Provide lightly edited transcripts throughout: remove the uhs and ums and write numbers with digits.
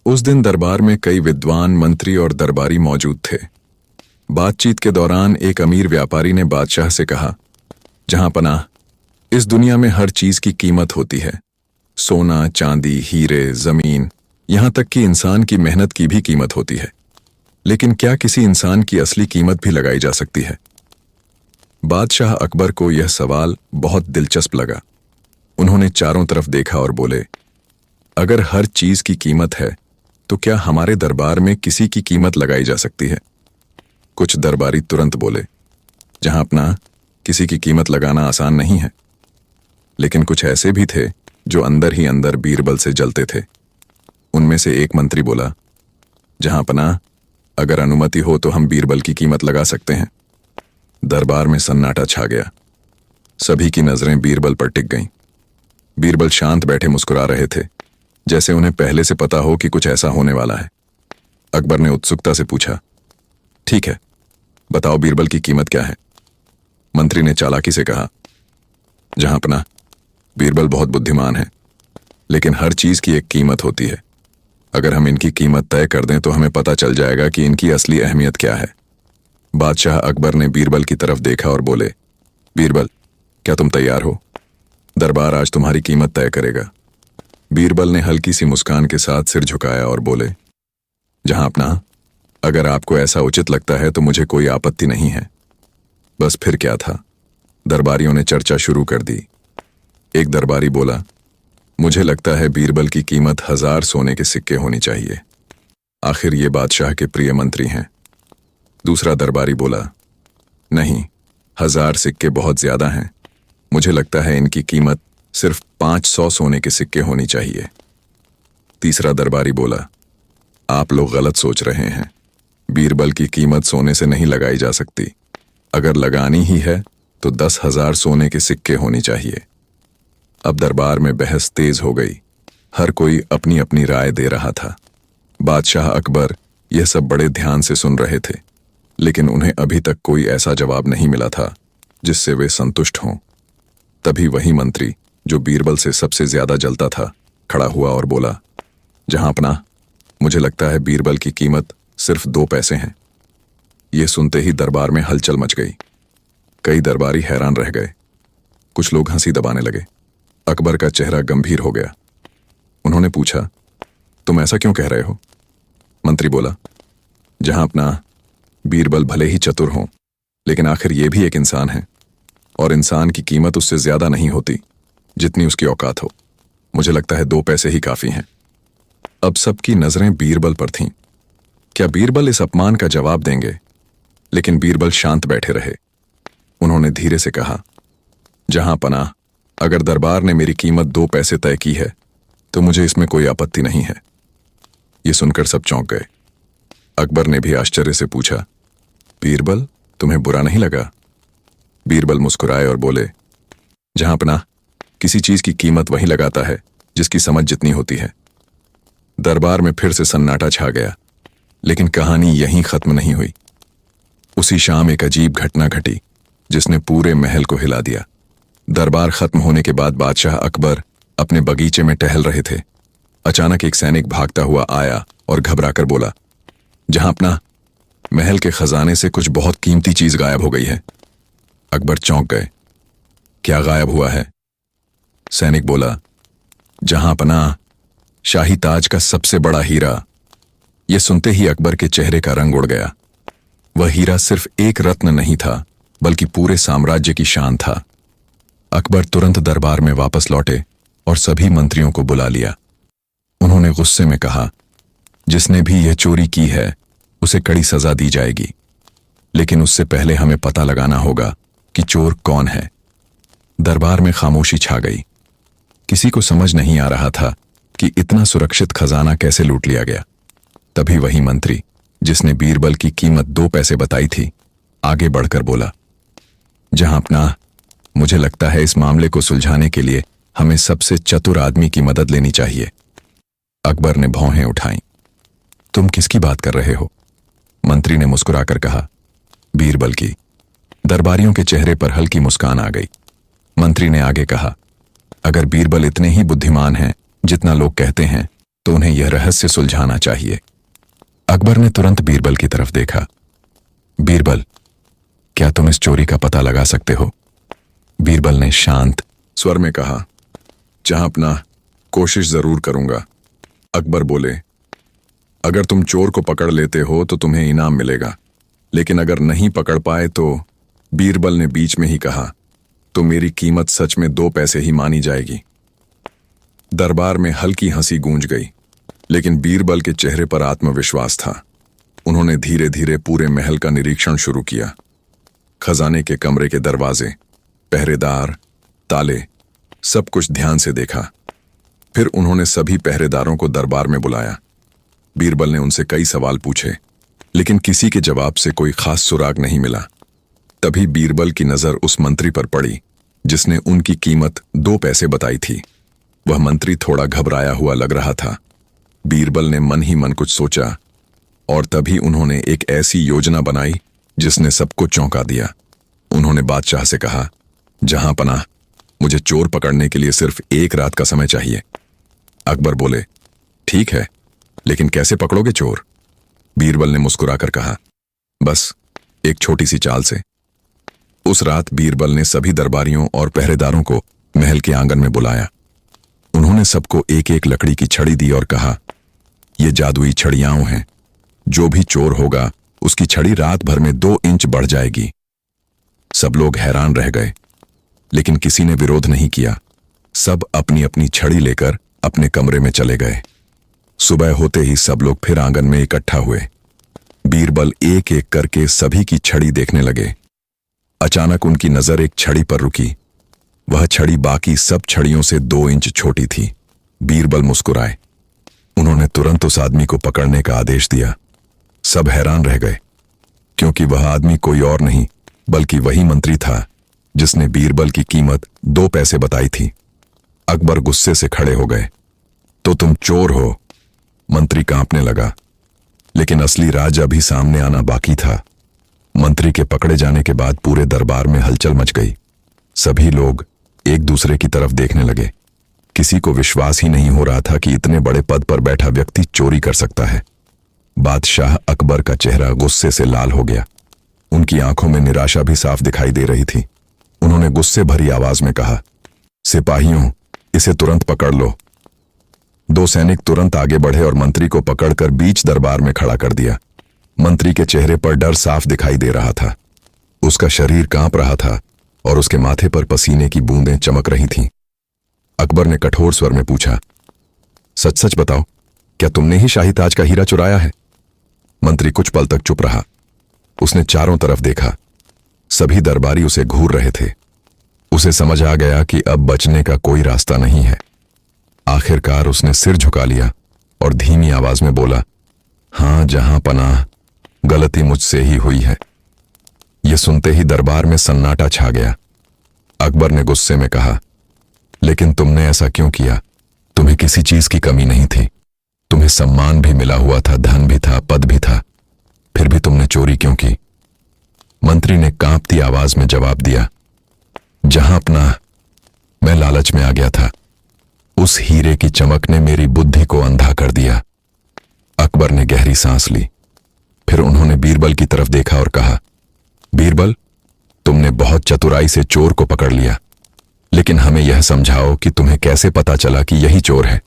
उस दिन दरबार में कई विद्वान, मंत्री और दरबारी मौजूद थे। बातचीत के दौरान एक अमीर व्यापारी ने बादशाह से कहा, जहां पनाह, इस दुनिया में हर चीज की कीमत होती है। सोना, चांदी, हीरे, जमीन, यहां तक कि इंसान की मेहनत की भी कीमत होती है। लेकिन क्या किसी इंसान की असली कीमत भी लगाई जा सकती है? बादशाह अकबर को यह सवाल बहुत दिलचस्प लगा। उन्होंने चारों तरफ देखा और बोले, अगर हर चीज की कीमत है तो क्या हमारे दरबार में किसी की कीमत लगाई जा सकती है? कुछ दरबारी तुरंत बोले, जहां अपना किसी की कीमत लगाना आसान नहीं है। लेकिन कुछ ऐसे भी थे जो अंदर ही अंदर बीरबल से जलते थे। उनमें से एक मंत्री बोला, जहां पनाह, अगर अनुमति हो तो हम बीरबल की कीमत लगा सकते हैं। दरबार में सन्नाटा छा गया। सभी की नजरें बीरबल पर टिक गईं। बीरबल शांत बैठे मुस्कुरा रहे थे, जैसे उन्हें पहले से पता हो कि कुछ ऐसा होने वाला है। अकबर ने उत्सुकता से पूछा, ठीक है, बताओ बीरबल की कीमत क्या है? मंत्री ने चालाकी से कहा, जहां पनाह, बीरबल बहुत बुद्धिमान है, लेकिन हर चीज की एक कीमत होती है। अगर हम इनकी कीमत तय कर दें तो हमें पता चल जाएगा कि इनकी असली अहमियत क्या है। बादशाह अकबर ने बीरबल की तरफ देखा और बोले, बीरबल, क्या तुम तैयार हो? दरबार आज तुम्हारी कीमत तय करेगा। बीरबल ने हल्की सी मुस्कान के साथ सिर झुकाया और बोले, जहां पनाह, अगर आपको ऐसा उचित लगता है तो मुझे कोई आपत्ति नहीं है। बस फिर क्या था, दरबारियों ने चर्चा शुरू कर दी। एक दरबारी बोला, मुझे लगता है बीरबल की कीमत 1000 सोने के सिक्के होनी चाहिए। आखिर ये बादशाह के प्रिय मंत्री हैं। दूसरा दरबारी बोला, नहीं, 1000 सिक्के बहुत ज्यादा हैं। मुझे लगता है इनकी कीमत सिर्फ 500 सोने के सिक्के होनी चाहिए। तीसरा दरबारी बोला, आप लोग गलत सोच रहे हैं। बीरबल की कीमत सोने से नहीं लगाई जा सकती। अगर लगानी ही है तो 10,000 सोने के सिक्के होनी चाहिए। अब दरबार में बहस तेज हो गई। हर कोई अपनी अपनी राय दे रहा था। बादशाह अकबर यह सब बड़े ध्यान से सुन रहे थे, लेकिन उन्हें अभी तक कोई ऐसा जवाब नहीं मिला था जिससे वे संतुष्ट हों। तभी वही मंत्री जो बीरबल से सबसे ज्यादा जलता था खड़ा हुआ और बोला, जहां पनाह, मुझे लगता है बीरबल की कीमत सिर्फ 2 पैसे हैं। ये सुनते ही दरबार में हलचल मच गई। कई दरबारी हैरान रह गए। कुछ लोग हंसी दबाने लगे। अकबर का चेहरा गंभीर हो गया। उन्होंने पूछा, तुम ऐसा क्यों कह रहे हो? मंत्री बोला, जहां पनाह, बीरबल भले ही चतुर हों, लेकिन आखिर ये भी एक इंसान है, और इंसान की कीमत उससे ज्यादा नहीं होती जितनी उसकी औकात हो। मुझे लगता है 2 पैसे ही काफी हैं। अब सबकी नजरें बीरबल पर थीं। क्या बीरबल इस अपमान का जवाब देंगे? लेकिन बीरबल शांत बैठे रहे। उन्होंने धीरे से कहा, जहां पनाह, अगर दरबार ने मेरी कीमत 2 पैसे तय की है तो मुझे इसमें कोई आपत्ति नहीं है। ये सुनकर सब चौंक गए। अकबर ने भी आश्चर्य से पूछा, बीरबल, तुम्हें बुरा नहीं लगा? बीरबल मुस्कुराए और बोले, जहां पनाह, किसी चीज की कीमत वही लगाता है जिसकी समझ जितनी होती है। दरबार में फिर से सन्नाटा छा गया, लेकिन कहानी यहीं खत्म नहीं हुई। उसी शाम एक अजीब घटना घटी जिसने पूरे महल को हिला दिया। दरबार खत्म होने के बाद बादशाह अकबर अपने बगीचे में टहल रहे थे। अचानक एक सैनिक भागता हुआ आया और घबराकर बोला, जहां पनाह, महल के खजाने से कुछ बहुत कीमती चीज गायब हो गई है। अकबर चौंक गए। क्या गायब हुआ है? सैनिक बोला, जहां पनाह, शाही ताज का सबसे बड़ा हीरा। यह सुनते ही अकबर के चेहरे का रंग उड़ गया। वह हीरा सिर्फ एक रत्न नहीं था, बल्कि पूरे साम्राज्य की शान था। अकबर तुरंत दरबार में वापस लौटे और सभी मंत्रियों को बुला लिया। उन्होंने गुस्से में कहा, जिसने भी यह चोरी की है उसे कड़ी सजा दी जाएगी, लेकिन उससे पहले हमें पता लगाना होगा कि चोर कौन है। दरबार में खामोशी छा गई। किसी को समझ नहीं आ रहा था कि इतना सुरक्षित खजाना कैसे लूट लिया गया। तभी वही मंत्री जिसने बीरबल की कीमत 2 पैसे बताई थी आगे बढ़कर बोला, जहां पनाह, मुझे लगता है इस मामले को सुलझाने के लिए हमें सबसे चतुर आदमी की मदद लेनी चाहिए। अकबर ने भौहें उठाईं। तुम किसकी बात कर रहे हो? मंत्री ने मुस्कुराकर कहा, बीरबल की। दरबारियों के चेहरे पर हल्की मुस्कान आ गई। मंत्री ने आगे कहा, अगर बीरबल इतने ही बुद्धिमान हैं जितना लोग कहते हैं, तो उन्हें यह रहस्य सुलझाना चाहिए। अकबर ने तुरंत बीरबल की तरफ देखा। बीरबल, क्या तुम इस चोरी का पता लगा सकते हो? बीरबल ने शांत स्वर में कहा, जहां अपना कोशिश जरूर करूंगा। अकबर बोले, अगर तुम चोर को पकड़ लेते हो तो तुम्हें इनाम मिलेगा, लेकिन अगर नहीं पकड़ पाए तो। बीरबल ने बीच में ही कहा, तो मेरी कीमत सच में 2 पैसे ही मानी जाएगी। दरबार में हल्की हंसी गूंज गई, लेकिन बीरबल के चेहरे पर आत्मविश्वास था। उन्होंने धीरे धीरे पूरे महल का निरीक्षण शुरू किया। खजाने के कमरे के दरवाजे, पहरेदार, ताले, सब कुछ ध्यान से देखा। फिर उन्होंने सभी पहरेदारों को दरबार में बुलाया। बीरबल ने उनसे कई सवाल पूछे, लेकिन किसी के जवाब से कोई खास सुराग नहीं मिला। तभी बीरबल की नजर उस मंत्री पर पड़ी जिसने उनकी कीमत 2 पैसे बताई थी। वह मंत्री थोड़ा घबराया हुआ लग रहा था। बीरबल ने मन ही मन कुछ सोचा और तभी उन्होंने एक ऐसी योजना बनाई जिसने सबको चौंका दिया। उन्होंने बादशाह से कहा, जहां पनाह, मुझे चोर पकड़ने के लिए सिर्फ 1 रात का समय चाहिए। अकबर बोले, ठीक है, लेकिन कैसे पकड़ोगे चोर? बीरबल ने मुस्कुराकर कहा, बस एक छोटी सी चाल से। उस रात बीरबल ने सभी दरबारियों और पहरेदारों को महल के आंगन में बुलाया। उन्होंने सबको एक एक लकड़ी की छड़ी दी और कहा, ये जादुई छड़ियां हैं। जो भी चोर होगा उसकी छड़ी रात भर में 2 इंच बढ़ जाएगी। सब लोग हैरान रह गए, लेकिन किसी ने विरोध नहीं किया। सब अपनी अपनी छड़ी लेकर अपने कमरे में चले गए। सुबह होते ही सब लोग फिर आंगन में इकट्ठा हुए। बीरबल एक एक करके सभी की छड़ी देखने लगे। अचानक उनकी नजर एक छड़ी पर रुकी। वह छड़ी बाकी सब छड़ियों से 2 इंच छोटी थी। बीरबल मुस्कुराए। उन्होंने तुरंत उस आदमी को पकड़ने का आदेश दिया। सब हैरान रह गए, क्योंकि वह आदमी कोई और नहीं बल्कि वही मंत्री था जिसने बीरबल की कीमत 2 पैसे बताई थी। अकबर गुस्से से खड़े हो गए। तो तुम चोर हो? मंत्री कांपने लगा, लेकिन असली राज अभी सामने आना बाकी था। मंत्री के पकड़े जाने के बाद पूरे दरबार में हलचल मच गई। सभी लोग एक दूसरे की तरफ देखने लगे। किसी को विश्वास ही नहीं हो रहा था कि इतने बड़े पद पर बैठा व्यक्ति चोरी कर सकता है। बादशाह अकबर का चेहरा गुस्से से लाल हो गया। उनकी आंखों में निराशा भी साफ दिखाई दे रही थी। उन्होंने गुस्से भरी आवाज में कहा, सिपाहियों, इसे तुरंत पकड़ लो। 2 सैनिक तुरंत आगे बढ़े और मंत्री को पकड़कर बीच दरबार में खड़ा कर दिया। मंत्री के चेहरे पर डर साफ दिखाई दे रहा था। उसका शरीर कांप रहा था और उसके माथे पर पसीने की बूंदें चमक रही थीं। अकबर ने कठोर स्वर में पूछा, सच सच बताओ, क्या तुमने ही शाही ताज का हीरा चुराया है? मंत्री कुछ पल तक चुप रहा। उसने चारों तरफ देखा। सभी दरबारी उसे घूर रहे थे। उसे समझ आ गया कि अब बचने का कोई रास्ता नहीं है। आखिरकार उसने सिर झुका लिया और धीमी आवाज में बोला, हां जहां पनाह, गलती मुझसे ही हुई है। यह सुनते ही दरबार में सन्नाटा छा गया। अकबर ने गुस्से में कहा, लेकिन तुमने ऐसा क्यों किया? तुम्हें किसी चीज की कमी नहीं थी। तुम्हें सम्मान भी मिला हुआ था, धन भी था, पद भी था, फिर भी तुमने चोरी क्यों की? मंत्री ने कांपती आवाज में जवाब दिया, जहां अपना, मैं लालच में आ गया था। उस हीरे की चमक ने मेरी बुद्धि को अंधा कर दिया। अकबर ने गहरी सांस ली। फिर उन्होंने बीरबल की तरफ देखा और कहा, बीरबल, तुमने बहुत चतुराई से चोर को पकड़ लिया, लेकिन हमें यह समझाओ कि तुम्हें कैसे पता चला कि यही चोर है?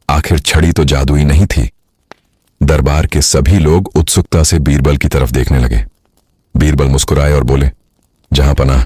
आखिर छड़ी तो जादुई नहीं थी। दरबार के सभी लोग उत्सुकता से बीरबल की तरफ देखने लगे। बीरबल मुस्कुराए और बोले, जहां पनाह,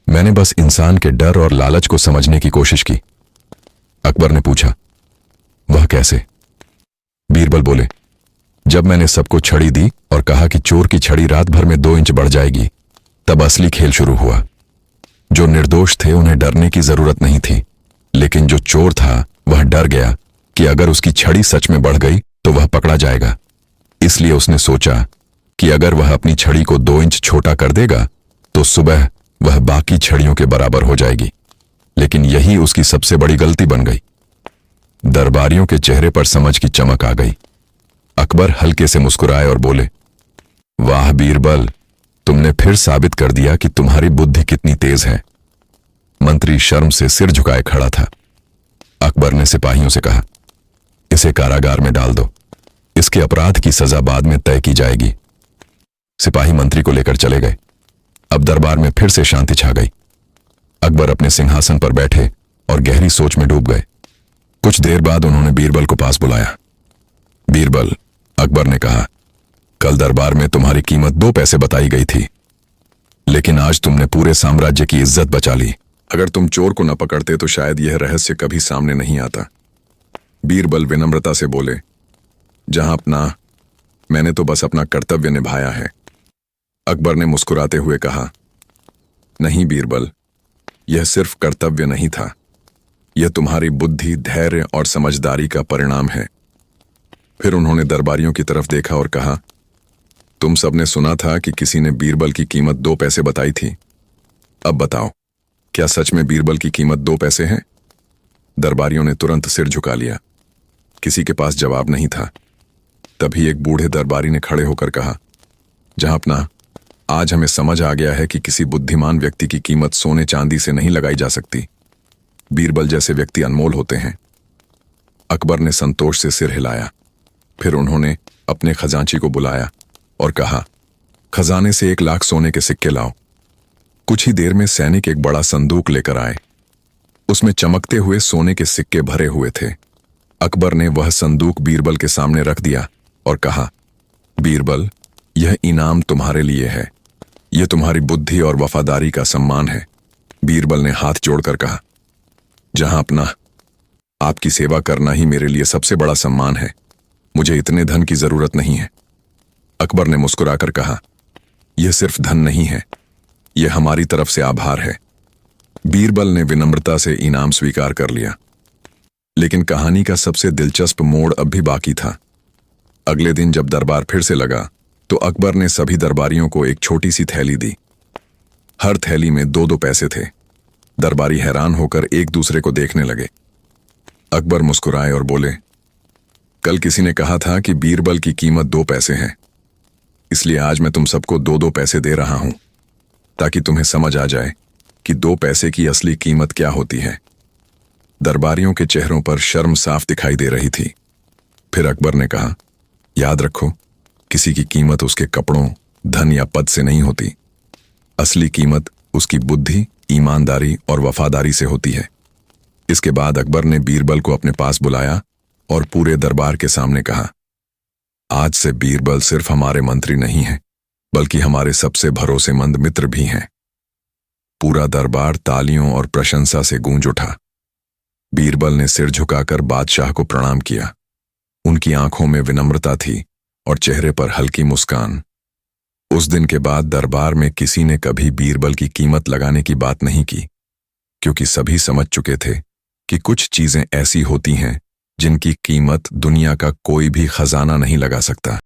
मैंने बस इंसान के डर और लालच को समझने की कोशिश की। अकबर ने पूछा, वह कैसे? बीरबल बोले, जब मैंने सबको छड़ी दी और कहा कि चोर की छड़ी रात भर में 2 इंच बढ़ जाएगी, तब असली खेल शुरू हुआ। जो निर्दोष थे उन्हें डरने की जरूरत नहीं थी, लेकिन जो चोर था वह डर गया कि अगर उसकी छड़ी सच में बढ़ गई तो वह पकड़ा जाएगा। इसलिए उसने सोचा कि अगर वह अपनी छड़ी को 2 इंच छोटा कर देगा तो सुबह वह बाकी छड़ियों के बराबर हो जाएगी। लेकिन यही उसकी सबसे बड़ी गलती बन गई। दरबारियों के चेहरे पर समझ की चमक आ गई। अकबर हल्के से मुस्कुराए और बोले, वाह बीरबल, तुमने फिर साबित कर दिया कि तुम्हारी बुद्धि कितनी तेज है। मंत्री शर्म से सिर झुकाए खड़ा था। अकबर ने सिपाहियों से कहा, इसे कारागार में डाल दो। इसके अपराध की सजा बाद में तय की जाएगी। सिपाही मंत्री को लेकर चले गए। अब दरबार में फिर से शांति छा गई। अकबर अपने सिंहासन पर बैठे और गहरी सोच में डूब गए। कुछ देर बाद उन्होंने बीरबल को पास बुलाया। बीरबल, अकबर ने कहा, कल दरबार में तुम्हारी कीमत 2 पैसे बताई गई थी, लेकिन आज तुमने पूरे साम्राज्य की इज्जत बचा ली। अगर तुम चोर को न पकड़ते तो शायद यह रहस्य कभी सामने नहीं आता। बीरबल विनम्रता से बोले, जहां अपना, मैंने तो बस अपना कर्तव्य निभाया है। अकबर ने मुस्कुराते हुए कहा, नहीं बीरबल, यह सिर्फ कर्तव्य नहीं था, यह तुम्हारी बुद्धि, धैर्य और समझदारी का परिणाम है। फिर उन्होंने दरबारियों की तरफ देखा और कहा, तुम सबने सुना था कि किसी ने बीरबल की कीमत 2 पैसे बताई थी। अब बताओ, क्या सच में बीरबल की कीमत 2 पैसे है? दरबारियों ने तुरंत सिर झुका लिया। किसी के पास जवाब नहीं था। तभी एक बूढ़े दरबारी ने खड़े होकर कहा, जहां अपना, आज हमें समझ आ गया है कि किसी बुद्धिमान व्यक्ति की कीमत सोने चांदी से नहीं लगाई जा सकती। बीरबल जैसे व्यक्ति अनमोल होते हैं। अकबर ने संतोष से सिर हिलाया। फिर उन्होंने अपने खजांची को बुलाया और कहा, खजाने से 1 लाख सोने के सिक्के लाओ। कुछ ही देर में सैनिक एक बड़ा संदूक लेकर आए। उसमें चमकते हुए सोने के सिक्के भरे हुए थे। अकबर ने वह संदूक बीरबल के सामने रख दिया और कहा, बीरबल, यह इनाम तुम्हारे लिए है। यह तुम्हारी बुद्धि और वफादारी का सम्मान है। बीरबल ने हाथ जोड़कर कहा, जहां अपना, आपकी सेवा करना ही मेरे लिए सबसे बड़ा सम्मान है। मुझे इतने धन की जरूरत नहीं है। अकबर ने मुस्कुराकर कहा, यह सिर्फ धन नहीं है, यह हमारी तरफ से आभार है। बीरबल ने विनम्रता से इनाम स्वीकार कर लिया। लेकिन कहानी का सबसे दिलचस्प मोड़ अब भी बाकी था। अगले दिन जब दरबार फिर से लगा तो अकबर ने सभी दरबारियों को एक छोटी सी थैली दी। हर थैली में 2-2 पैसे थे। दरबारी हैरान होकर एक दूसरे को देखने लगे। अकबर मुस्कुराए और बोले, कल किसी ने कहा था कि बीरबल की कीमत 2 पैसे है, इसलिए आज मैं तुम सबको 2-2 पैसे दे रहा हूं, ताकि तुम्हें समझ आ जाए कि 2 पैसे की असली कीमत क्या होती है। दरबारियों के चेहरों पर शर्म साफ दिखाई दे रही थी। फिर अकबर ने कहा, याद रखो, किसी की कीमत उसके कपड़ों, धन या पद से नहीं होती। असली कीमत उसकी बुद्धि, ईमानदारी और वफादारी से होती है। इसके बाद अकबर ने बीरबल को अपने पास बुलाया और पूरे दरबार के सामने कहा, आज से बीरबल सिर्फ हमारे मंत्री नहीं हैं, बल्कि हमारे सबसे भरोसेमंद मित्र भी हैं। पूरा दरबार तालियों और प्रशंसा से गूंज उठा। बीरबल ने सिर झुकाकर बादशाह को प्रणाम किया। उनकी आंखों में विनम्रता थी और चेहरे पर हल्की मुस्कान। उस दिन के बाद दरबार में किसी ने कभी बीरबल की कीमत लगाने की बात नहीं की, क्योंकि सभी समझ चुके थे कि कुछ चीजें ऐसी होती हैं जिनकी कीमत दुनिया का कोई भी खजाना नहीं लगा सकता।